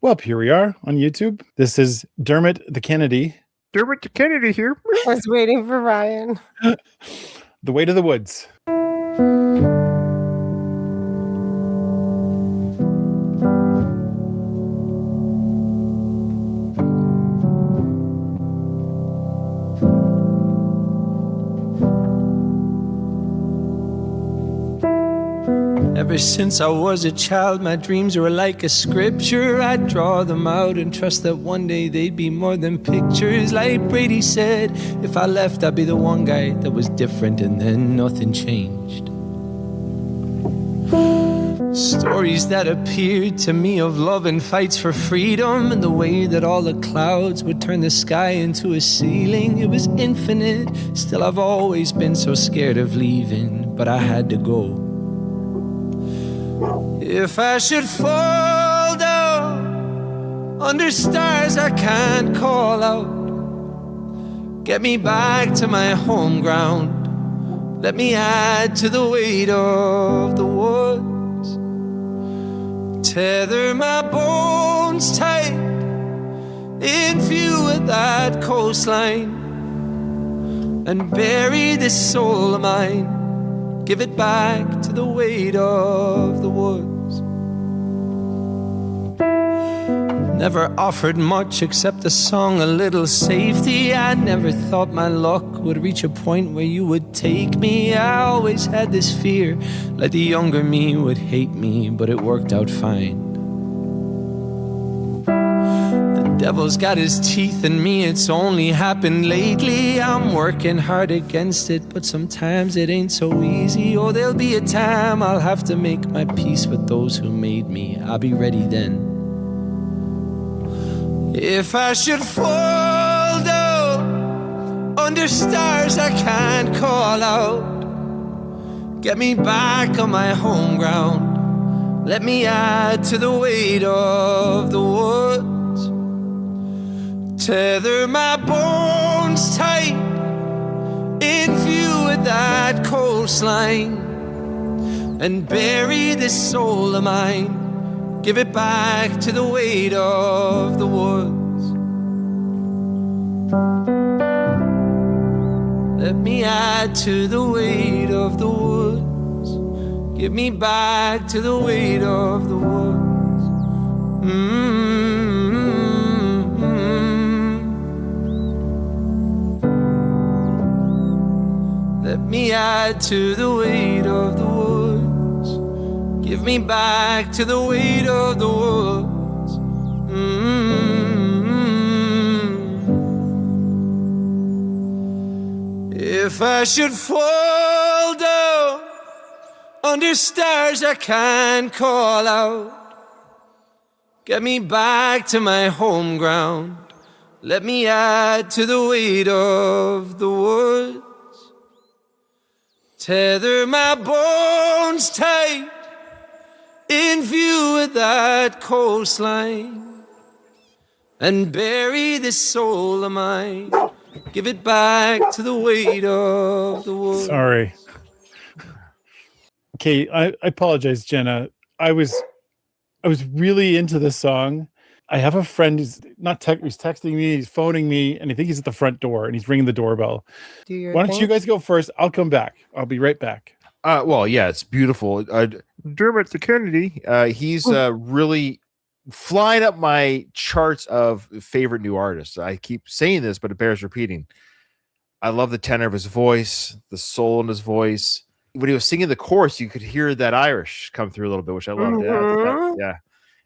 Well, here we are on YouTube. This is Dermot the Kennedy. Dermot Kennedy here. I was waiting for Ryan. The Way to the Woods. Ever since I was a child, my dreams were like a scripture. I'd draw them out and trust that one day they'd be more than pictures. Like Brady said, if I left, I'd be the one guy that was different, and then nothing changed. Stories that appeared to me of love and fights for freedom, and the way that all the clouds would turn the sky into a ceiling. It was infinite. Still, I've always been so scared of leaving, but I had to go. If I should fall down under stars I can't call out, get me back to my home ground. Let me add to the weight of the woods. Tether my bones tight in view of that coastline, and bury this soul of mine. Give it back to the weight of the woods. Never offered much except a song, a little safety. I never thought my luck would reach a point where you would take me. I always had this fear, like the younger me would hate me, but it worked out fine. The devil's got his teeth in me, it's only happened lately. I'm working hard against it, but sometimes it ain't so easy. Oh, there'll be a time I'll have to make my peace with those who made me. I'll be ready then. If I should fall down under stars I can't call out, get me back on my home ground. Let me add to the weight of the woods. Tether my bones tight in view of that coastline, and bury this soul of mine. Give it back to the weight of the woods. Let me add to the weight of the woods. Give me back to the weight of the woods. Let me add to the weight of the woods. Give me back to the weight of the woods. If I should fall down under stars I can't call out, get me back to my home ground. Let me add to the weight of the woods. Tether my bones tight in view of that coastline, and bury this soul of mine. Give it back to the weight of the woods. Sorry. Okay, I apologize, Jenna. I was really into this song. I have a friend who's who's texting me, he's phoning me, and I think he's at the front door and he's ringing the doorbell. Why don't you guys go first? I'll come back. I'll be right back. Well, yeah, it's beautiful. Dermot the Kennedy, he's really flying up my charts of favorite new artists. I keep saying this, but it bears repeating. I love the tenor of his voice, the soul in his voice. When he was singing the chorus, you could hear that Irish come through a little bit, which I loved. Yeah.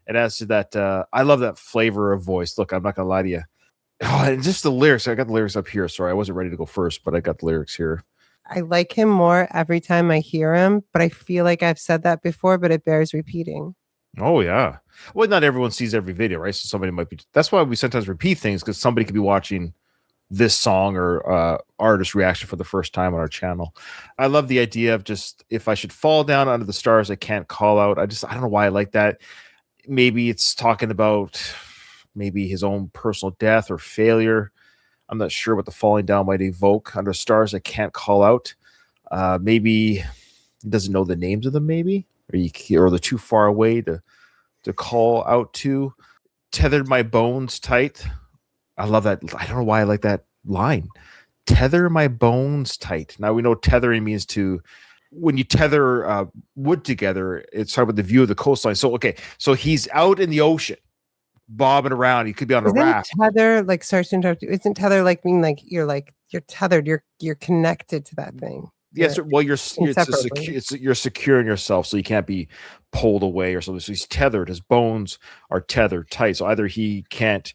It adds to that. I love that flavor of voice. Look, I'm not going to lie to you. Oh, and just the lyrics. I got the lyrics up here. Sorry, I wasn't ready to go first, but I got the lyrics here. I like him more every time I hear him, but I feel like I've said that before, but it bears repeating. Oh, yeah. Well, not everyone sees every video, right? So somebody might be. That's why we sometimes repeat things, because somebody could be watching this song or artist reaction for the first time on our channel. I love the idea of just, if I should fall down under the stars I can't call out. I don't know why I like that. Maybe it's talking about maybe his own personal death or failure. I'm not sure what the falling down might evoke. Under stars I can't call out. Maybe he doesn't know the names of them, maybe, or they're too far away to call out to. tethered my bones tight. I love that. I don't know why I like that line. Tether my bones tight. Now we know tethering means to, when you tether wood together, it's talking about the view of the coastline. So, okay. So he's out in the ocean, bobbing around. He could be on a raft. Tether, like, sorry to interrupt you. Isn't tether mean you're tethered, you're connected to that thing? Yes, well, you're securing yourself, so you can't be pulled away or something. So he's tethered. His bones are tethered tight. So either he can't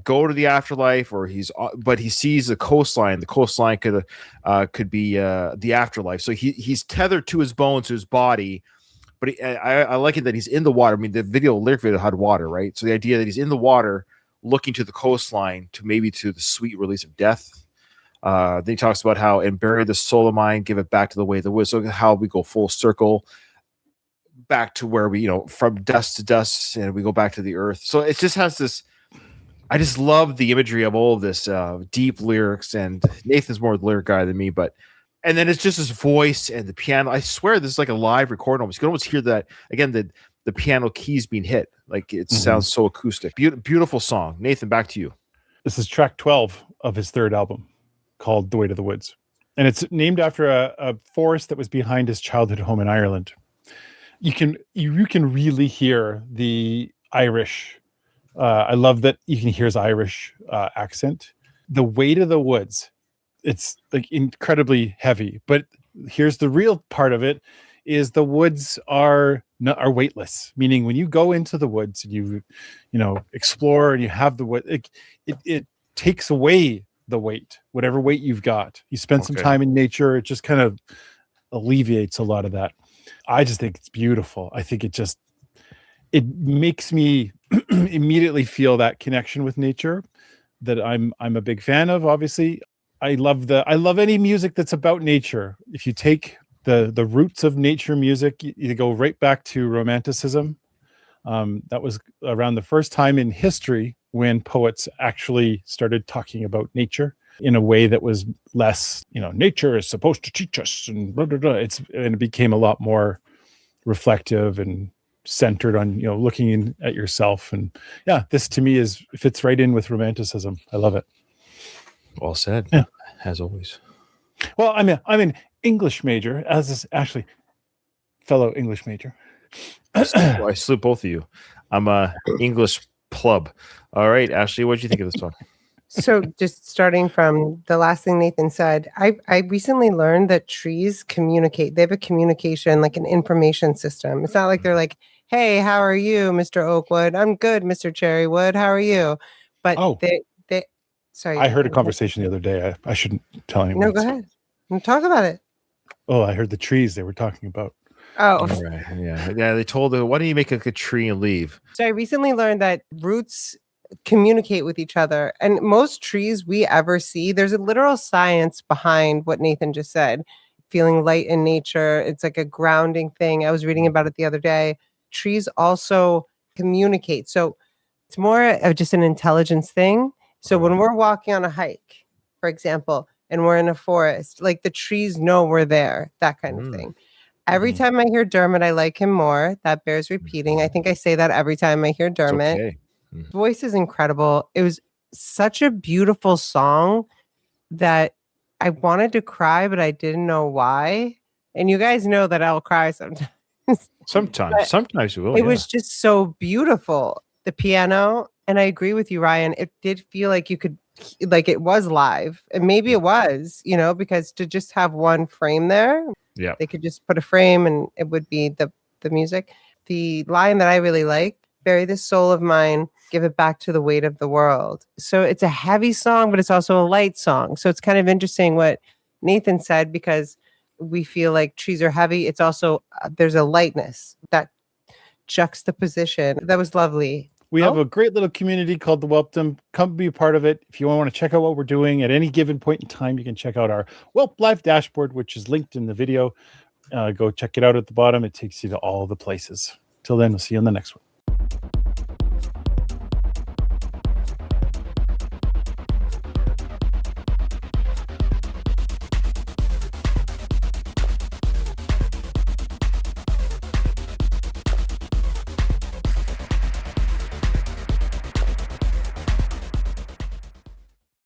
go to the afterlife, or but he sees the coastline. The coastline could be the afterlife. So he's tethered to his bones, to his body. But I like it that he's in the water. I mean, the lyric video had water, right? So the idea that he's in the water, looking to the coastline, to the sweet release of death. Then he talks about how, and bury the soul of mine, give it back to the way of the woods. So how we go full circle back to where we, from dust to dust, and we go back to the earth. So it just has this, I just love the imagery of all of this deep lyrics, and Nathan's more the lyric guy than me, and then it's just his voice and the piano. I swear this is like a live recording almost. You can almost hear that, again, the piano keys being hit. Like it sounds so acoustic. Beautiful song. Nathan, back to you. This is track 12 of his third album, called The Way to the Woods. And it's named after a forest that was behind his childhood home in Ireland. You can really hear the Irish. I love that you can hear his Irish accent. The Way to the Woods, it's like incredibly heavy. But here's the real part of it, is the woods are weightless. Meaning when you go into the woods and you explore and you have the wood, it takes away the weight, whatever weight you've got. You spend some time in nature, it just kind of alleviates a lot of that. I just think it's beautiful. I think it makes me immediately feel that connection with nature that I'm a big fan of. Obviously, I love any music that's about nature. If you take the roots of nature music, you go right back to Romanticism. That was around the first time in history when poets actually started talking about nature in a way that was less, nature is supposed to teach us, and blah, blah, blah. And it became a lot more reflective and centered on, looking at yourself. And yeah, this to me fits right in with Romanticism. I love it. Well said. Yeah. As always. Well, I'm an English major, as is Ashley, fellow English major. I salute both of you. I'm a English pleb. All right, Ashley, what did you think of this song? So just starting from the last thing Nathan said, I recently learned that trees communicate. They have a communication, like an information system. It's not like they're like, hey, how are you, Mr. Oakwood? I'm good, Mr. Cherrywood. How are you? But they sorry. I heard a conversation the other day. I shouldn't tell anyone. No, go ahead. Talk about it. Oh, I heard the trees they were talking about. Oh, right. Yeah. They told her, why don't you make like a tree and leave? So I recently learned that roots communicate with each other, and most trees we ever see, there's a literal science behind what Nathan just said. Feeling light in nature, it's like a grounding thing. I was reading about it the other day. Trees also communicate, so it's more of just an intelligence thing. So when we're walking on a hike, for example, and we're in a forest, like the trees know we're there, that kind of thing. Every time I hear Dermot, I like him more. That bears repeating. I think I say that every time I hear Dermot. Okay. Voice is incredible. It was such a beautiful song that I wanted to cry, but I didn't know why. And you guys know that I'll cry sometimes. Sometimes you will. It was just so beautiful. The piano, and I agree with you, Ryan. It did feel like you could, like it was live, and maybe it was, because to just have one frame there, they could just put a frame and it would be the music. The line that I really like, bury the soul of mine, give it back to the weight of the world. So it's a heavy song, but it's also a light song. So it's kind of interesting what Nathan said, because we feel like trees are heavy. It's also, there's a lightness, that juxtaposition. That was lovely. We have a great little community called the Whelpdom. Come be a part of it. If you want to check out what we're doing at any given point in time, you can check out our Whelp Live dashboard, which is linked in the video. Go check it out at the bottom. It takes you to all the places. Till then, we'll see you on the next one.